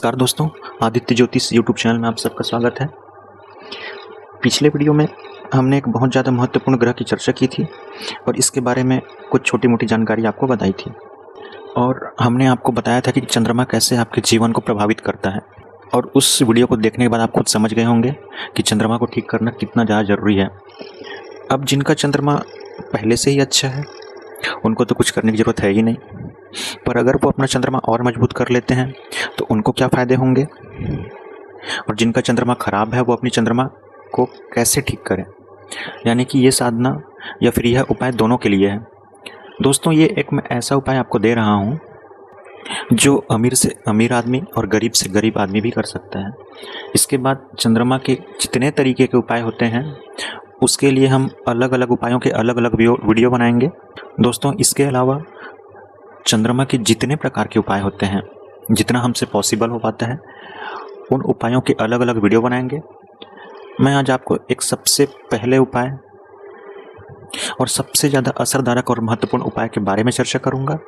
नमस्कार दोस्तों, आदित्य ज्योतिष यूट्यूब चैनल में आप सबका स्वागत है। पिछले वीडियो में हमने एक बहुत ज़्यादा महत्वपूर्ण ग्रह की चर्चा की थी और इसके बारे में कुछ छोटी मोटी जानकारी आपको बताई थी और हमने आपको बताया था कि चंद्रमा कैसे आपके जीवन को प्रभावित करता है। और उस वीडियो को देखने के बाद आप खुद समझ गए होंगे कि चंद्रमा को ठीक करना कितना ज़्यादा ज़रूरी है। अब जिनका चंद्रमा पहले से ही अच्छा है उनको तो कुछ करने की ज़रूरत है ही नहीं, पर अगर वो अपना चंद्रमा और मजबूत कर लेते हैं तो उनको क्या फ़ायदे होंगे, और जिनका चंद्रमा खराब है वो अपनी चंद्रमा को कैसे ठीक करें। यानी कि ये साधना या फिर यह उपाय दोनों के लिए है। दोस्तों, ये एक मैं ऐसा उपाय आपको दे रहा हूँ जो अमीर से अमीर आदमी और गरीब से गरीब आदमी भी कर सकता है। इसके बाद चंद्रमा के जितने तरीके के उपाय होते हैं उसके लिए हम अलग अलग उपायों के अलग अलग वीडियो बनाएंगे। दोस्तों, इसके अलावा चंद्रमा के जितने प्रकार के उपाय होते हैं, जितना हमसे पॉसिबल हो पाता है, उन उपायों के अलग अलग वीडियो बनाएंगे। मैं आज आपको एक सबसे पहले उपाय और सबसे ज़्यादा असरदायक और महत्वपूर्ण उपाय के बारे में चर्चा करूंगा।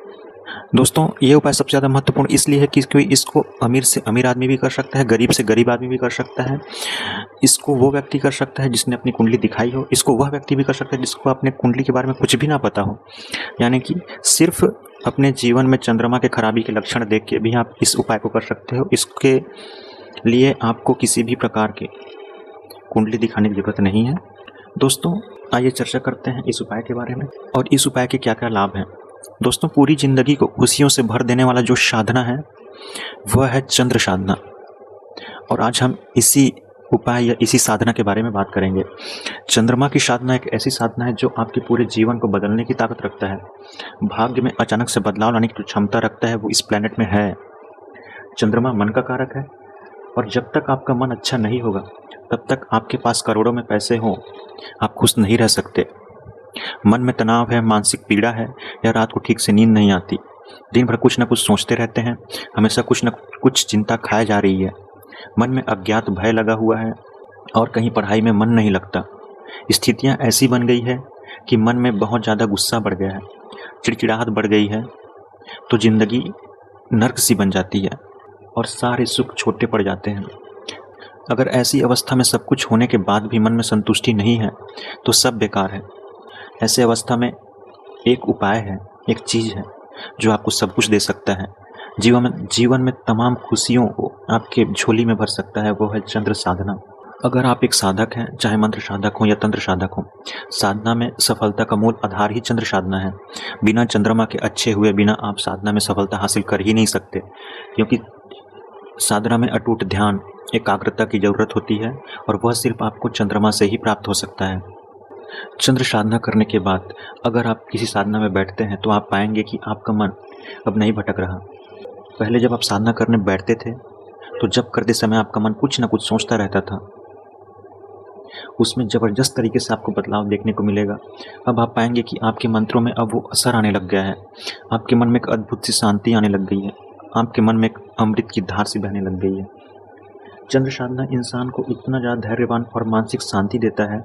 दोस्तों, ये उपाय सबसे ज़्यादा महत्वपूर्ण इसलिए है कि इसको अमीर से अमीर आदमी भी कर सकता है, गरीब से गरीब आदमी भी कर सकता है। इसको वो व्यक्ति कर सकता है जिसने अपनी कुंडली दिखाई हो, इसको वह व्यक्ति भी कर सकता है जिसको अपने कुंडली के बारे में कुछ भी ना पता हो। यानी कि सिर्फ अपने जीवन में चंद्रमा के खराबी के लक्षण देख के भी आप इस उपाय को कर सकते हो। इसके लिए आपको किसी भी प्रकार की कुंडली दिखाने की जरूरत नहीं है। दोस्तों, आइए चर्चा करते हैं इस उपाय के बारे में और इस उपाय के क्या क्या लाभ हैं। दोस्तों, पूरी जिंदगी को खुशियों से भर देने वाला जो साधना है वह है चंद्र साधना, और आज हम इसी उपाय या इसी साधना के बारे में बात करेंगे। चंद्रमा की साधना एक ऐसी साधना है जो आपके पूरे जीवन को बदलने की ताकत रखता है, भाग्य में अचानक से बदलाव लाने की जो क्षमता रखता है वो इस प्लेनेट में है। चंद्रमा मन का कारक है और जब तक आपका मन अच्छा नहीं होगा तब तक आपके पास करोड़ों में पैसे हों, आप खुश नहीं रह सकते। मन में तनाव है, मानसिक पीड़ा है, या रात को ठीक से नींद नहीं आती, दिन भर कुछ न कुछ सोचते रहते हैं, हमेशा कुछ न कुछ चिंता खाए जा रही है, मन में अज्ञात भय लगा हुआ है और कहीं पढ़ाई में मन नहीं लगता। स्थितियां ऐसी बन गई है कि मन में बहुत ज़्यादा गुस्सा बढ़ गया है, चिड़चिड़ाहट बढ़ गई है, तो जिंदगी नर्क सी बन जाती है और सारे सुख छोटे पड़ जाते हैं। अगर ऐसी अवस्था में सब कुछ होने के बाद भी मन में संतुष्टि नहीं है तो सब बेकार है। ऐसे अवस्था में एक उपाय है, एक चीज़ है जो आपको सब कुछ दे सकता है, जीवन में तमाम खुशियों को आपके झोली में भर सकता है, वो है चंद्र साधना। अगर आप एक साधक हैं, चाहे मंत्र साधक हो या तंत्र साधक हो, साधना में सफलता का मूल आधार ही चंद्र साधना है। बिना चंद्रमा के अच्छे हुए बिना आप साधना में सफलता हासिल कर ही नहीं सकते, क्योंकि साधना में अटूट ध्यान, एकाग्रता की जरूरत होती है और वह सिर्फ आपको चंद्रमा से ही प्राप्त हो सकता है। चंद्र साधना करने के बाद अगर आप किसी साधना में बैठते हैं तो आप पाएंगे कि आपका मन अब नहीं भटक रहा। पहले जब आप साधना करने बैठते थे तो जब करते समय आपका मन कुछ न कुछ सोचता रहता था, उसमें ज़बरदस्त तरीके से आपको बदलाव देखने को मिलेगा। अब आप पाएंगे कि आपके मंत्रों में अब वो असर आने लग गया है, आपके मन में एक अद्भुत सी शांति आने लग गई है, आपके मन में एक अमृत की धार सी बहने लग गई है। चंद्र साधना इंसान को इतना ज़्यादा धैर्यवान और मानसिक शांति देता है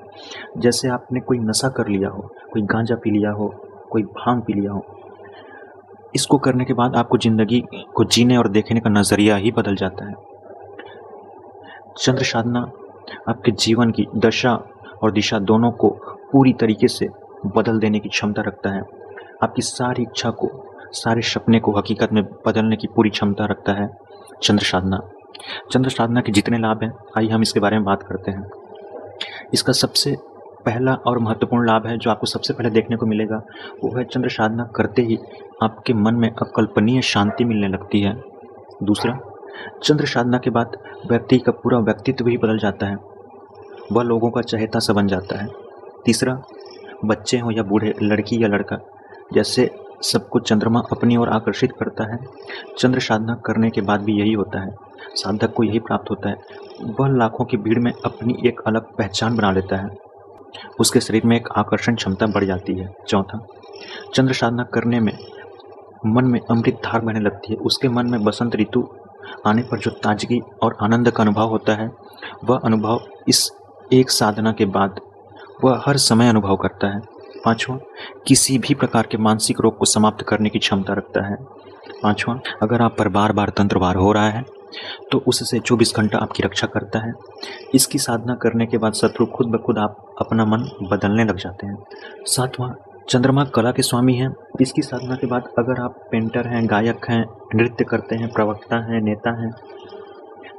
जैसे आपने कोई नशा कर लिया हो, कोई गांजा पी लिया हो, कोई भांग पी लिया हो। इसको करने के बाद आपको ज़िंदगी को जीने और देखने का नज़रिया ही बदल जाता है। चंद्र साधना आपके जीवन की दशा और दिशा दोनों को पूरी तरीके से बदल देने की क्षमता रखता है। आपकी सारी इच्छा को, सारे सपने को हकीकत में बदलने की पूरी क्षमता रखता है चंद्र साधना। चंद्र साधना के जितने लाभ हैं, आइए हम इसके बारे में बात करते हैं। इसका सबसे पहला और महत्वपूर्ण लाभ है जो आपको सबसे पहले देखने को मिलेगा, वो है चंद्र साधना करते ही आपके मन में अकल्पनीय शांति मिलने लगती है। दूसरा, चंद्र साधना के बाद व्यक्ति का पूरा व्यक्तित्व भी बदल जाता है, वह लोगों का चहेता सा बन जाता है। तीसरा, बच्चे हों या बूढ़े, लड़की या लड़का, जैसे सबको चंद्रमा अपनी ओर आकर्षित करता है, चंद्र साधना करने के बाद भी यही होता है। साधक को यही प्राप्त होता है, वह लाखों की भीड़ में अपनी एक अलग पहचान बना लेता है, उसके शरीर में एक आकर्षण क्षमता बढ़ जाती है। चौथा, चंद्र साधना करने में मन में अमृत धार बहने लगती है, उसके मन में बसंत ऋतु आने पर जो ताजगी और आनंद का अनुभव होता है, वह अनुभव इस एक साधना के बाद वह हर समय अनुभव करता है। पांचवा, किसी भी प्रकार के मानसिक रोग को समाप्त करने की क्षमता रखता है। पांचवा, अगर आप पर बार बार तंत्र वार हो रहा है तो उससे 24 घंटा आपकी रक्षा करता है। इसकी साधना करने के बाद शत्रु खुद ब खुद आप अपना मन बदलने लग जाते हैं। 7वां, चंद्रमा कला के स्वामी हैं। इसकी साधना के बाद अगर आप पेंटर हैं, गायक हैं, नृत्य करते हैं, प्रवक्ता हैं, नेता हैं,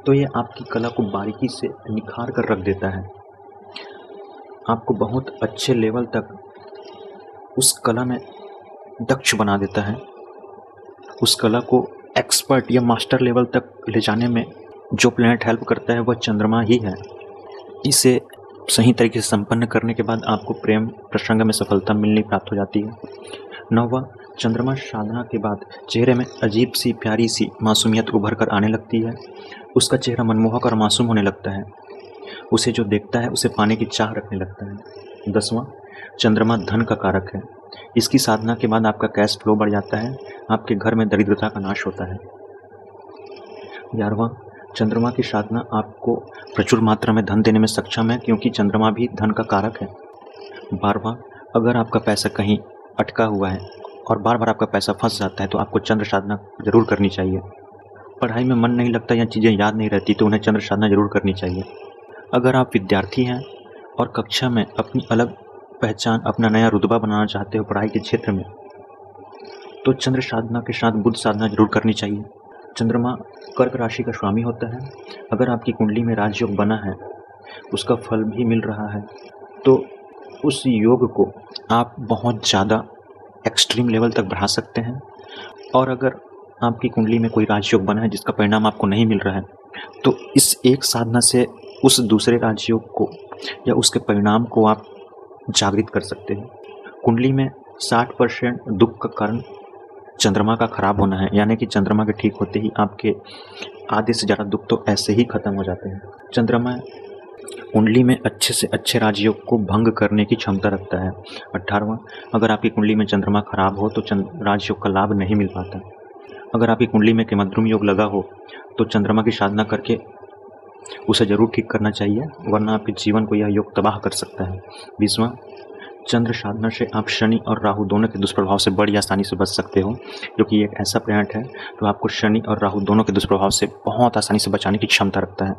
तो ये आपकी कला को बारीकी से निखार कर रख देता है। आपको बहुत अच्छे लेवल तक उस कला में दक्ष बना देता है। उस कला को एक्सपर्ट या मास्टर लेवल तक ले जाने में जो प्लैनेट हेल्प करता है वह चंद्रमा ही है। इसे सही तरीके से संपन्न करने के बाद आपको प्रेम प्रसंग में सफलता मिलनी प्राप्त हो जाती है। 9वां, चंद्रमा साधना के बाद चेहरे में अजीब सी प्यारी सी मासूमियत उभर कर आने लगती है। उसका चेहरा मनमोहक और मासूम होने लगता है। उसे जो देखता है उसे पाने की चाह रखने लगता है। 10वां, चंद्रमा धन का कारक है। इसकी साधना के बाद आपका कैश फ्लो बढ़ जाता है। आपके घर में दरिद्रता का नाश होता है। 11वां, चंद्रमा की साधना आपको प्रचुर मात्रा में धन देने में सक्षम है, क्योंकि चंद्रमा भी धन का कारक है। 12वां, अगर आपका पैसा कहीं अटका हुआ है और बार बार आपका पैसा फंस जाता है तो आपको चंद्र साधना जरूर करनी चाहिए। पढ़ाई में मन नहीं लगता या चीज़ें याद नहीं रहती तो उन्हें चंद्र साधना जरूर करनी चाहिए। अगर आप विद्यार्थी हैं और कक्षा में अपनी अलग पहचान, अपना नया रुतबा बनाना चाहते हो पढ़ाई के क्षेत्र में, तो चंद्र साधना के साथ बुध साधना जरूर करनी चाहिए। चंद्रमा कर्क राशि का स्वामी होता है। अगर आपकी कुंडली में राजयोग बना है, उसका फल भी मिल रहा है, तो उस योग को आप बहुत ज़्यादा एक्सट्रीम लेवल तक बढ़ा सकते हैं। और अगर आपकी कुंडली में कोई राजयोग बना है जिसका परिणाम आपको नहीं मिल रहा है, तो इस एक साधना से उस दूसरे राजयोग को या उसके परिणाम को आप जागृत कर सकते हैं। कुंडली में 60% दुख का कारण चंद्रमा का खराब होना है, यानी कि चंद्रमा के ठीक होते ही आपके आधे से ज़्यादा दुख तो ऐसे ही खत्म हो जाते हैं। चंद्रमा कुंडली में अच्छे से अच्छे राजयोग को भंग करने की क्षमता रखता है। 18वां, अगर आपकी कुंडली में चंद्रमा खराब हो तो राजयोग का लाभ नहीं मिल पाता। अगर आपकी कुंडली में केमद्रुम योग लगा हो तो चंद्रमा की साधना करके उसे जरूर ठीक करना चाहिए, वरना आपके जीवन को यह योग तबाह कर सकता है। 20वां, चंद्र साधना से आप शनि और राहु दोनों के दुष्प्रभाव से बड़ी आसानी से बच सकते हो, क्योंकि एक ऐसा प्लैनेट है जो आपको शनि और राहु दोनों के दुष्प्रभाव से बहुत आसानी से बचाने की क्षमता रखता है।